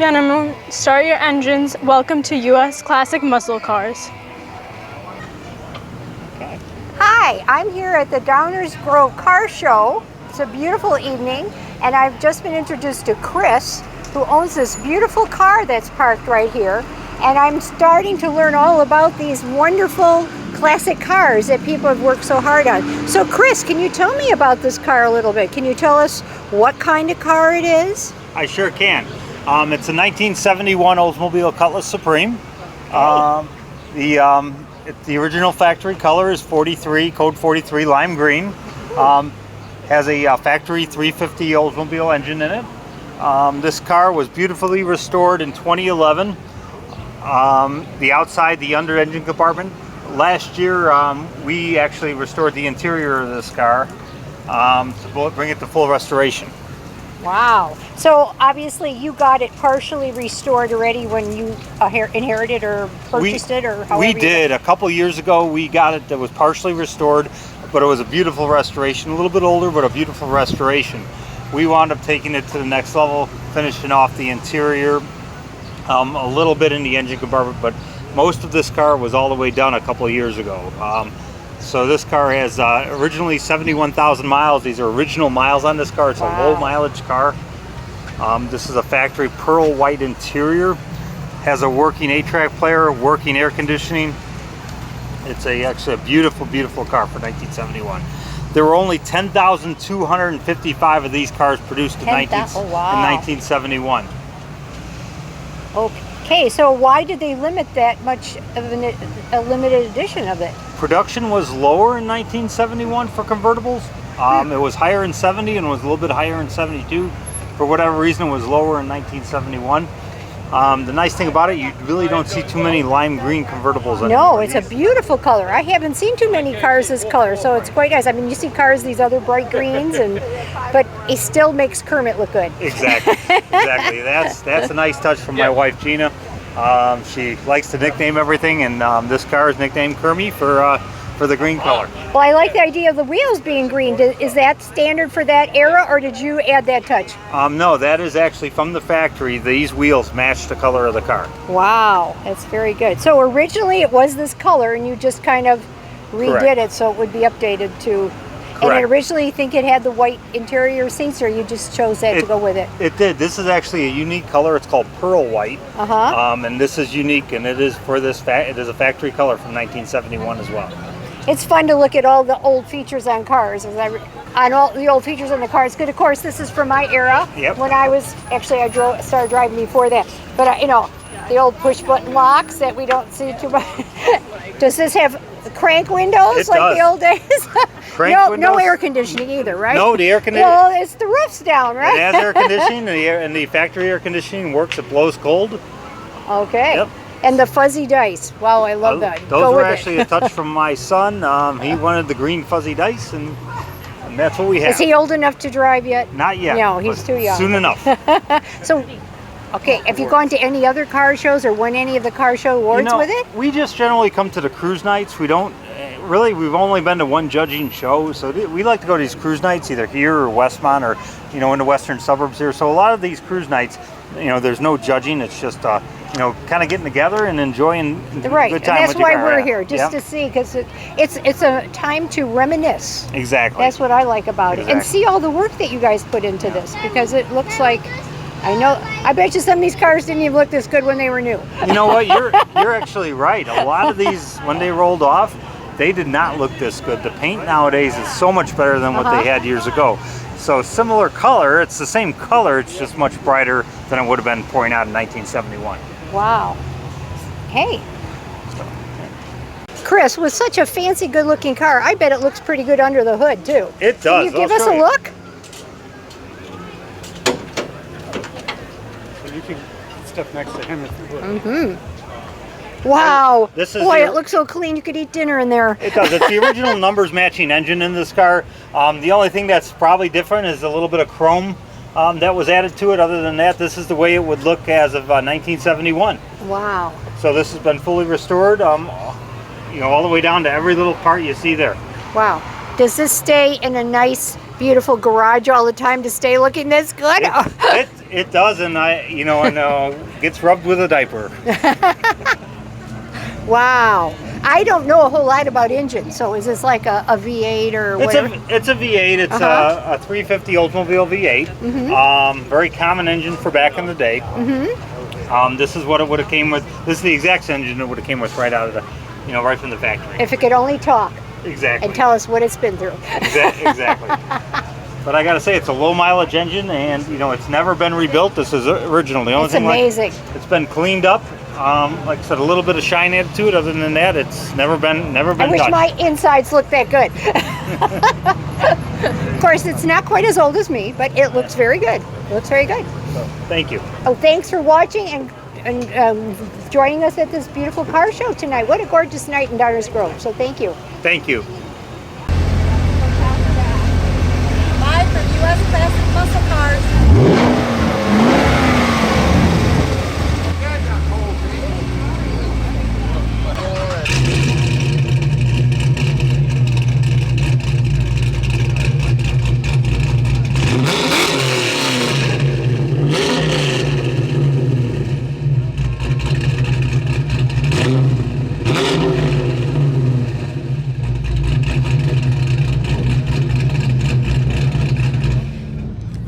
gentlemen, start your engines. Welcome to US Classic Muscle Cars. Okay. Hi, I'm here at the Downers Grove Car Show. It's a beautiful evening, and I've just been introduced to Chris, who owns this beautiful car that's parked right here. And I'm starting to learn all about these wonderful classic cars that people have worked so hard on. So Chris, can you tell me about this car a little bit? Can you tell us what kind of car it is? I sure can. It's a 1971 Olds Cutlass Supreme. The original factory color is 43, code 43 lime green. Has a factory 350 Oldsmobile engine in it. This car was beautifully restored in 2011. The outside, the under engine compartment. Last year, we actually restored the interior of this car to bring it to full restoration. Wow. So obviously you got it partially restored already when you inherited or purchased it, or however we did. A couple years ago we got it that was partially restored, but it was a beautiful restoration, a little bit older, but a beautiful restoration. We wound up taking it to the next level, finishing off the interior, a little bit in the engine compartment, but most of this car was all the way done a couple of years ago. So this car has originally 71,000 miles. These are original miles on this car. It's a low mileage car. This is a factory pearl white interior. Has a working 8-track player, working air conditioning. It's actually a beautiful, beautiful car for 1971. There were only 10,255 of these cars produced in 1971. Okay, so why did they limit that much of a limited edition of it? Production was lower in 1971 for convertibles. It was higher in 70 and was a little bit higher in 72. For whatever reason, it was lower in 1971. The nice thing about it, you really don't see too many lime green convertibles anymore. No, it's a beautiful color. I haven't seen too many cars this color, so it's quite nice. I mean, you see cars these other bright greens, but it still makes Kermit look good. Exactly, exactly. That's a nice touch from my wife Gina. She likes to nickname everything, and this car is nicknamed Kermie for the green color. Well, I like the idea of the wheels being green. Is that standard for that era, or did you add that touch? No, that is actually from the factory. These wheels match the color of the car. Wow, that's very good. So originally it was this color, and you just kind of redid it so it would be updated to. And I originally think it had the white interior seats, or you just chose that to go with it? It did. This is actually a unique color. It's called pearl white. And this is unique, and it is for this. It is a factory color from 1971 as well. It's fun to look at all the old features on cars, on all the old features on the cars. Good, of course, this is from my era. Yep. When I was I started driving before that. But you know, the old push button locks that we don't see too much. Does this have crank windows like the old days? No air conditioning either, right? No, the air conditioning. Well, it's the roof's down, right? It has air conditioning, and the factory air conditioning works. It blows cold. Okay. Yep. And the fuzzy dice. Wow, I love that. Those were actually a touch from my son. He wanted the green fuzzy dice, and that's what we have. Is he old enough to drive yet? Not yet. No, he's too young. Soon enough. So, okay, have you gone to any other car shows or won any of the car show awards with it? We just generally come to the cruise nights. We don't really. We've only been to one judging show, so we like to go to these cruise nights, either here or Westmont, or in the western suburbs here. So a lot of these cruise nights, there's no judging. It's just kind of getting together and enjoying a good time. And that's why we're here, just to see, because it's a time to reminisce. Exactly. That's what I like about it, and see all the work that you guys put into this, because it looks like. I bet you some of these cars didn't even look this good when they were new. You know what? You're actually right. A lot of these, when they rolled off, they did not look this good. The paint nowadays is so much better than what they had years ago. So similar color, it's the same color, it's just much brighter than it would have been pouring out in 1971. Wow. Hey. Chris, with such a fancy, good-looking car, I bet it looks pretty good under the hood, too. It does. Can you give us a look? You can step next to him if you would. Wow. Boy, it looks so clean. You could eat dinner in there. It does. It's the original numbers matching engine in this car. The only thing that's probably different is a little bit of chrome that was added to it. Other than that, this is the way it would look as of 1971. Wow. So this has been fully restored, all the way down to every little part you see there. Wow. Does this stay in a nice, beautiful garage all the time to stay looking this good? It does, and gets rubbed with a diaper. Wow. I don't know a whole lot about engines, so is this like a V8 or whatever? It's a V8. It's a 350 Oldsmobile V8. Very common engine for back in the day. This is what it would have came with. This is the exact engine it would have came with right out of the, right from the factory. If it could only talk. Exactly. And tell us what it's been through. Exactly. But I gotta say, it's a low mileage engine, and it's never been rebuilt. This is original. The only It's thing amazing. it's been cleaned up. Like I said, a little bit of shine added to it. Other than that, it's never been I wish touched. my insides looked that good. Of course, it's not quite as old as me, but it looks very good. It looks very good. So, thank you. Oh, thanks for watching and joining us at this beautiful car show tonight. What a gorgeous night in Downers Grove. So thank you. Thank you.